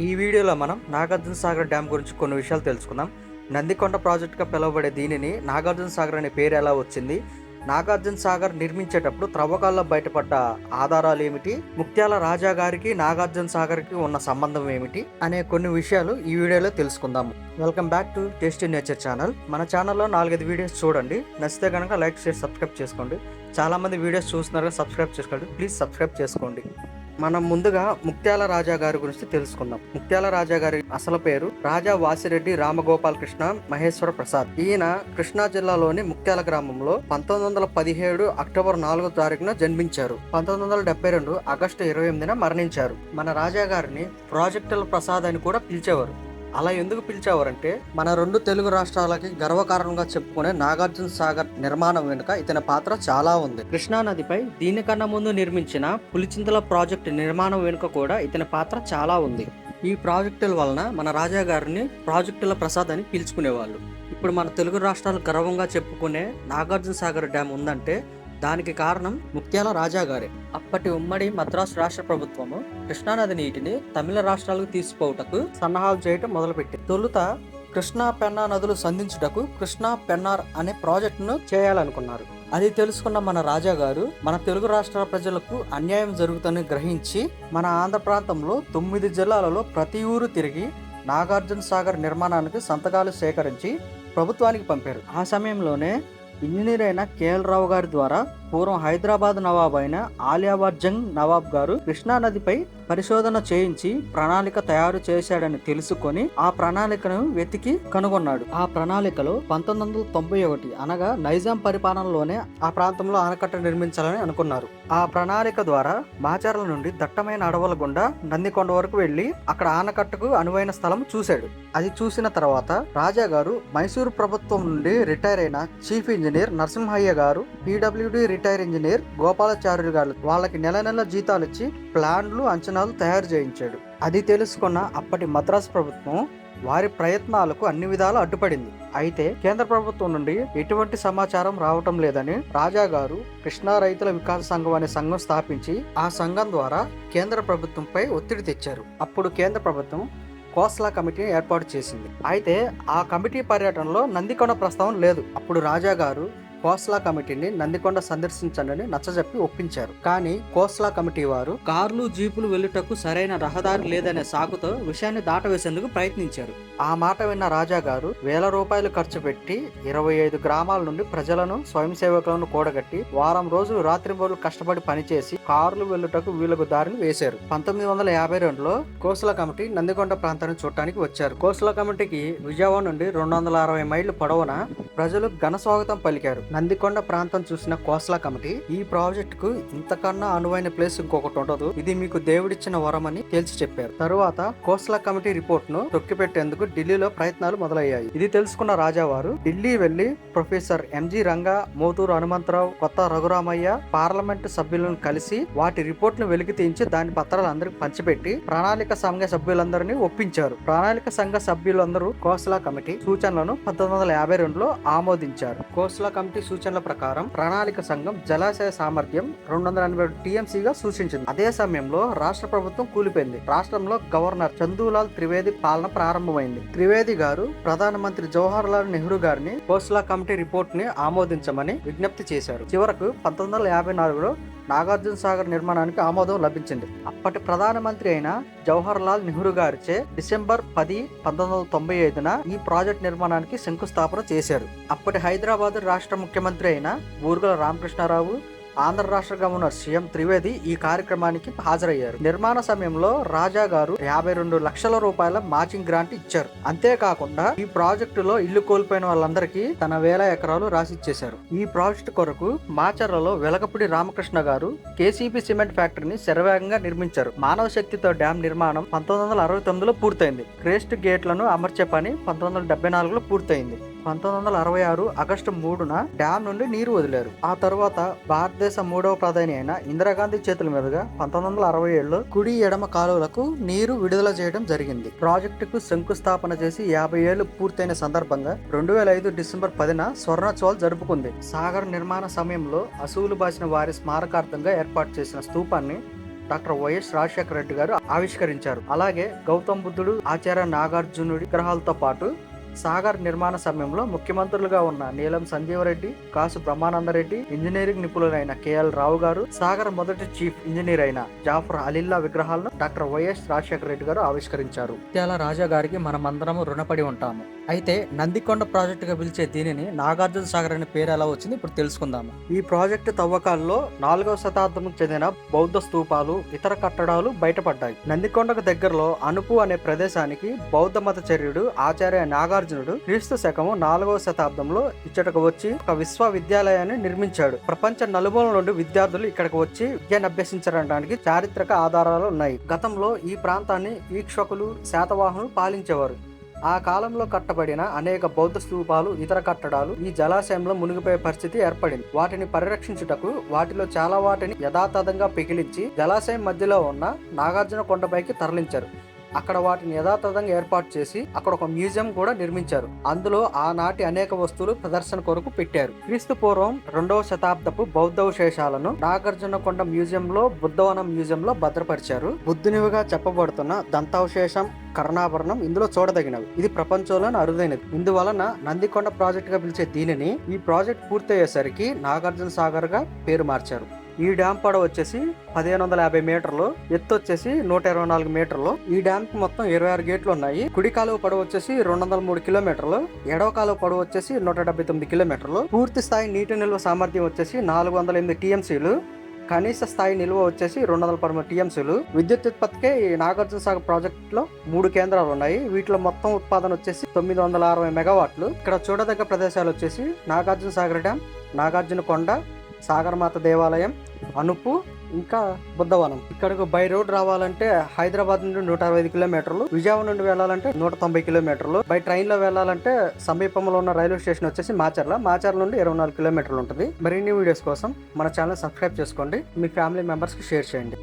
ఈ వీడియోలో మనం నాగార్జున సాగర్ డ్యామ్ గురించి కొన్ని విషయాలు తెలుసుకుందాం. నందికొండ ప్రాజెక్టుగా పిలువబడే దీనిని నాగార్జున సాగర్ అనే పేరు ఎలా వచ్చింది, నాగార్జున సాగర్ నిర్మించేటప్పుడు త్రవ్వకాల్లో బయటపడ్డ ఆధారాలు ఏమిటి, ముత్యాల రాజా గారికి నాగార్జున సాగర్కి ఉన్న సంబంధం ఏమిటి అనే కొన్ని విషయాలు ఈ వీడియోలో తెలుసుకుందాము. Welcome back to tasty nature channel. మన ఛానల్లో 4-5 వీడియోస్ చూడండి. నచ్చితే కనుక లైక్, షేర్, సబ్స్క్రైబ్ చేసుకోండి. చాలా మంది వీడియోస్ చూస్తున్నారు, సబ్స్క్రైబ్ చేసుకోండి. ప్లీజ్ సబ్స్క్రైబ్ చేసుకోండి. మనం ముందుగా ముత్యాల రాజా గారి గురించి తెలుసుకుందాం. ముత్యాల రాజా గారి అసలు పేరు రాజా వాసిరెడ్డి రామగోపాల్ కృష్ణ మహేశ్వర ప్రసాద్. ఈయన కృష్ణా జిల్లాలోని ముత్యాల గ్రామంలో 1917 అక్టోబర్ 4వ తారీఖున జన్మించారు. 1972 ఆగస్టు 28న మరణించారు. మన రాజా గారిని ప్రాజెక్టుల ప్రసాద్ అని కూడా పిలిచేవారు. అలా ఎందుకు పిలిచేవారంటే, మన 2 తెలుగు రాష్ట్రాలకి గర్వకారణంగా చెప్పుకునే నాగార్జున సాగర్ నిర్మాణం వెనుక ఇతని పాత్ర చాలా ఉంది. కృష్ణా నదిపై దీనికన్నా ముందు నిర్మించిన పులిచింతల ప్రాజెక్టు నిర్మాణం వెనుక కూడా ఇతని పాత్ర చాలా ఉంది. ఈ ప్రాజెక్టుల వలన మన రాజా గారిని ప్రాజెక్టుల ప్రసాద్ అని పిలుచుకునేవాళ్ళు. ఇప్పుడు మన తెలుగు రాష్ట్రాలు గర్వంగా చెప్పుకునే నాగార్జున సాగర్ డ్యామ్ ఉందంటే దానికి కారణం ముత్యాల రాజా గారే. అప్పటి ఉమ్మడి మద్రాసు రాష్ట్ర ప్రభుత్వము కృష్ణానది నీటిని తమిళ రాష్ట్రాలకు తీసుకుపోవటకు సన్నాహాలు చేయటం మొదలుపెట్టింది. తొలుత కృష్ణా పెన్నా నదులు సంధించుటకు కృష్ణా పెన్నార్ అనే ప్రాజెక్టును చేయాలనుకున్నారు. అది తెలుసుకున్న మన రాజా గారు మన తెలుగు రాష్ట్రాల ప్రజలకు అన్యాయం జరుగుతుందని గ్రహించి మన ఆంధ్ర ప్రాంతంలో 9 జిల్లాలలో ప్రతి ఊరు తిరిగి నాగార్జున సాగర్ నిర్మాణానికి సంతకాలు సేకరించి ప్రభుత్వానికి పంపారు. ఆ సమయంలోనే ఇంజనీర్ అయిన కేఎల్ రావు గారి ద్వారా పూర్వం హైదరాబాద్ నవాబ్ అయిన ఆలియాబాద్ జంగ్ నవాబ్ గారు కృష్ణా నదిపై పరిశోధన చేయించి ప్రణాళిక తయారు చేశాడని తెలుసుకొని ఆ ప్రణాళికను వెతికి కనుగొన్నాడు. ఆ ప్రణాళికలో 1991 అనగా నైజాం పరిపాలనలోనే ఆ ప్రాంతంలో ఆనకట్ట నిర్మించాలని అనుకున్నారు. ఆ ప్రణాళిక ద్వారా మాచర్ల నుండి దట్టమైన అడవుల గుండా నందికొండ వరకు వెళ్లి అక్కడ ఆనకట్టకు అనువైన స్థలం చూశాడు. అది చూసిన తర్వాత రాజా గారు మైసూరు ప్రభుత్వం నుండి రిటైర్ అయిన చీఫ్ ఇంజనీర్ నరసింహయ్య గారు, PWD రిటైర్ ఇంజనీర్ గోపాలాచార్యులు గారు వాళ్ళకి నెల జీతాలు ఇచ్చి ప్లాన్లు, అంచనాలు తయారు చేయించాడు. అది తెలుసుకున్న అప్పటి మద్రాసు ప్రభుత్వం వారి ప్రయత్నాలకు అన్ని విధాలు అడ్డుపడింది. అయితే కేంద్ర ప్రభుత్వం నుండి ఎటువంటి సమాచారం రావటం లేదని రాజా గారు కృష్ణా రైతుల వికాస సంఘం అనే సంఘం స్థాపించి ఆ సంఘం ద్వారా కేంద్ర ప్రభుత్వంపై ఒత్తిడి తెచ్చారు. అప్పుడు కేంద్ర ప్రభుత్వం కోస్లా కమిటీని ఏర్పాటు చేసింది. అయితే ఆ కమిటీ పర్యటనలో నందికొండ ప్రస్తావన లేదు. అప్పుడు రాజా గారు కోస్లా కమిటీని నందికొండ సందర్శించండి నచ్చజెప్పి ఒప్పించారు. కానీ కోస్లా కమిటీ వారు కార్లు, జీపులు వెళ్లుటకు సరైన రహదారి లేదనే సాకుతో విషయాన్ని దాటవేసేందుకు ప్రయత్నించారు. ఆ మాట విన్న రాజా గారు వేల రూపాయలు ఖర్చు పెట్టి 25 గ్రామాల నుండి ప్రజలను, స్వయం సేవకులను కూడగట్టి వారం రోజులు రాత్రింబోలు కష్టపడి పనిచేసి కార్లు వెళ్లుటకు వీళ్ళకు దారిని వేశారు. 1952లో కోస్లా కమిటీ నందికొండ ప్రాంతాన్ని చూడటానికి వచ్చారు. కోస్లా కమిటీకి విజయవాడ నుండి 260 మైళ్ళు పొడవున ప్రజలు ఘన స్వాగతం పలికారు. నందికొండ ప్రాంతం చూసిన కోస్లా కమిటీ ఈ ప్రాజెక్ట్ కు ఇంతకన్నా అనువైన ప్లేస్ ఇంకొకటి ఉండదు, ఇది మీకు దేవుడిచ్చిన వరం అని తేల్చి చెప్పారు. తరువాత కోస్లా కమిటీ రిపోర్ట్ ను తొక్కిపెట్టేందుకు ఢిల్లీలో ప్రయత్నాలు మొదలయ్యాయి. ఇది తెలుసుకున్న రాజావారు ఢిల్లీ వెళ్లి ప్రొఫెసర్ MG రంగా, మోతూరు హనుమంతరావు, కొత్త రఘురామయ్య పార్లమెంటు సభ్యులను కలిసి వాటి రిపోర్ట్ ను వెలికి తీయించి దాని పత్రాలు అందరికి పంచిపెట్టి ప్రణాళిక సంఘ సభ్యులందరినీ ఒప్పించారు. ప్రణాళిక సంఘ సభ్యులందరూ కోస్లా కమిటీ సూచనలను 1952లో ఆమోదించారు. కోస్లా కమిటీ సూచనల ప్రకారం ప్రణాళిక సంఘం జలాశయ సామర్థ్యం 287 TMCగా సూచించింది. అదే సమయంలో రాష్ట్ర ప్రభుత్వం కూలిపోయింది. రాష్ట్రంలో గవర్నర్ చందూలాల్ త్రివేది పాలన ప్రారంభమైంది. త్రివేది గారు ప్రధానమంత్రి జవహర్ లాల్ నెహ్రూ గారిని కోస్లా కమిటీ రిపోర్ట్ ని ఆమోదించమని విజ్ఞప్తి చేశారు. చివరకు 1954లో నాగార్జున సాగర్ నిర్మాణానికి ఆమోదం లభించింది. అప్పటి ప్రధానమంత్రి అయిన జవహర్ లాల్ నెహ్రూ గారిచే డిసెంబర్ 10, 1995న ఈ ప్రాజెక్ట్ నిర్మాణానికి శంకుస్థాపన చేశారు. అప్పటి హైదరాబాద్ రాష్ట్ర ముఖ్యమంత్రి అయిన బూర్గుల రామకృష్ణారావు, ఆంధ్ర రాష్ట్ర గవర్నర్ CM త్రివేది ఈ కార్యక్రమానికి హాజరయ్యారు. నిర్మాణ సమయంలో రాజా గారు 52 లక్షల రూపాయల మ్యాచింగ్ గ్రాంట్ ఇచ్చారు. అంతేకాకుండా ఈ ప్రాజెక్టులో ఇల్లు కోల్పోయిన వాళ్ళందరికీ తన 1000 ఎకరాలు రాసిచ్చేశారు. ఈ ప్రాజెక్టు కొరకు మాచర్లలో వెలగపూడి రామకృష్ణ గారు KCP సిమెంట్ ఫ్యాక్టరీని శరవేగంగా నిర్మించారు. మానవ శక్తితో డ్యాం నిర్మాణం 1969లో పూర్తయింది. క్రేస్ట్ గేట్లను అమర్చే పని 1974లో పూర్తయింది. 1966 ఆగస్టు 3న డ్యామ్ నుండి నీరు వదిలారు. ఆ తర్వాత భారతదేశ 3వ ప్రధాని అయిన ఇందిరాగాంధీ చేతుల మీదుగా 1967లో కుడి, ఎడమ కాలువలకు నీరు విడుదల చేయడం జరిగింది. ప్రాజెక్టుకు శంకుస్థాపన చేసి 50 ఏళ్లు పూర్తయిన సందర్భంగా 2005 డిసెంబర్ 10న స్వర్ణోత్సవాలు జరుపుకుంది. సాగర్ నిర్మాణ సమయంలో అసువులు బాసిన వారి స్మారకార్థంగా ఏర్పాటు చేసిన స్తూపాన్ని డాక్టర్ వైఎస్ రాజశేఖర రెడ్డి గారు ఆవిష్కరించారు. అలాగే గౌతమ్ బుద్ధుడు, ఆచార్య నాగార్జునుడి విగ్రహాలతో పాటు సాగర్ నిర్మాణ సమయంలో ముఖ్యమంత్రులుగా ఉన్న నీలం సంజీవరెడ్డి, కాసు బ్రహ్మానందరెడ్డి, ఇంజనీరింగ్ నిపుణులైన కేఎల్ రావు గారు, సాగర్ మొదటి చీఫ్ ఇంజనీర్ అయిన జాఫర్ అలిల్లా విగ్రహాలను డాక్టర్ వైఎస్ రాజశేఖర రెడ్డి గారు ఆవిష్కరించారు. ముత్యాల రాజా గారికి మనమందరము రుణపడి ఉంటాము. అయితే నందికొండ ప్రాజెక్టుగా పిలిచే దీనిని నాగార్జున సాగర్ అనే పేరు ఎలా వచ్చింది ఇప్పుడు తెలుసుకుందాము. ఈ ప్రాజెక్టు తవ్వకాల్లో 4వ శతాబ్దంకు చెందిన బౌద్ధ స్తూపాలు, ఇతర కట్టడాలు బయటపడ్డాయి. నందికొండకు దగ్గరలో అనుపు అనే ప్రదేశానికి బౌద్ధ మతచర్యుడు ఆచార్య నాగార్జునుడు క్రీస్తు శకము 4వ శతాబ్దంలో ఇచ్చటకు వచ్చి ఒక విశ్వవిద్యాలయాన్ని నిర్మించాడు. ప్రపంచ నలుమూల నుండి విద్యార్థులు ఇక్కడికి వచ్చి విద్యను అభ్యసించడానికి చారిత్రక ఆధారాలు ఉన్నాయి. గతంలో ఈ ప్రాంతాన్ని ఈక్ష్వకులు, శాతవాహనులు పాలించేవారు. ఆ కాలంలో కట్టబడిన అనేక బౌద్ధ స్తూపాలు, ఇతర కట్టడాలు ఈ జలాశయంలో మునిగిపోయే పరిస్థితి ఏర్పడింది. వాటిని పరిరక్షించుటకు వాటిలో చాలా వాటిని యథాతథంగా పిగిలించి జలాశయం మధ్యలో ఉన్న నాగార్జున కొండపైకి తరలించారు. అక్కడ వాటిని యథాతథంగా ఏర్పాటు చేసి అక్కడ ఒక మ్యూజియం కూడా నిర్మించారు. అందులో ఆనాటి అనేక వస్తువులు ప్రదర్శన కొరకు పెట్టారు. క్రీస్తు పూర్వం 2వ శతాబ్దపు బౌద్ధవశేషాలను నాగార్జున కొండ మ్యూజియంలో, బుద్ధవనం మ్యూజియంలో భద్రపరిచారు. బుద్ధునివిగా చెప్పబడుతున్న దంతావశేషం, కర్ణాభరణం ఇందులో చూడదగినవి. ఇది ప్రపంచంలోనే అరుదైనది. ఇందువలన నందికొండ ప్రాజెక్ట్ గా పిలిచే దీనిని ఈ ప్రాజెక్ట్ పూర్తయ్యేసరికి నాగార్జున సాగర్ గా పేరు మార్చారు. ఈ డ్యామ్ పొడవు వచ్చేసి 1550 మీటర్లు, ఎత్తు వచ్చేసి 124 మీటర్లు. ఈ డ్యామ్ కి మొత్తం 26 గేట్లు ఉన్నాయి. కుడి కాలువ పొడవు వచ్చేసి 203 కిలోమీటర్లు, ఎడవ కాలువ పొడవు వచ్చేసి 179 కిలోమీటర్లు. పూర్తి స్థాయి నీటి నిల్వ సామర్థ్యం వచ్చేసి 408 టీఎంసీలు. కనీస స్థాయి నిల్వ వచ్చేసి 213 టీఎంసీలు. విద్యుత్ ఉత్పత్తికే ఈ నాగార్జున సాగర్ ప్రాజెక్ట్ లో 3 కేంద్రాలు ఉన్నాయి. వీటిలో మొత్తం ఉత్పాదన వచ్చేసి 960 మెగావాట్లు. ఇక్కడ చూడదగ్గ ప్రదేశాలు వచ్చేసి నాగార్జున సాగర్ డ్యామ్, నాగార్జున కొండ, సాగరమాత దేవాలయం, అనుపు, ఇంకా బుద్ధవనం. ఇక్కడకు బై రోడ్ రావాలంటే హైదరాబాద్ నుండి 165 కిలోమీటర్లు, విజయవాడ నుండి వెళ్ళాలంటే 190 కిలోమీటర్లు, బై ట్రైన్ లో వెళ్ళాలంటే సమీపంలో ఉన్న రైల్వే స్టేషన్ వచ్చేసి మాచర్ల నుండి 24 కిలోమీటర్లు ఉంటుంది. మరిన్ని వీడియోస్ కోసం మన ఛానల్ సబ్స్క్రైబ్ చేసుకోండి. మీ ఫ్యామిలీ మెంబర్స్ కి షేర్ చేయండి.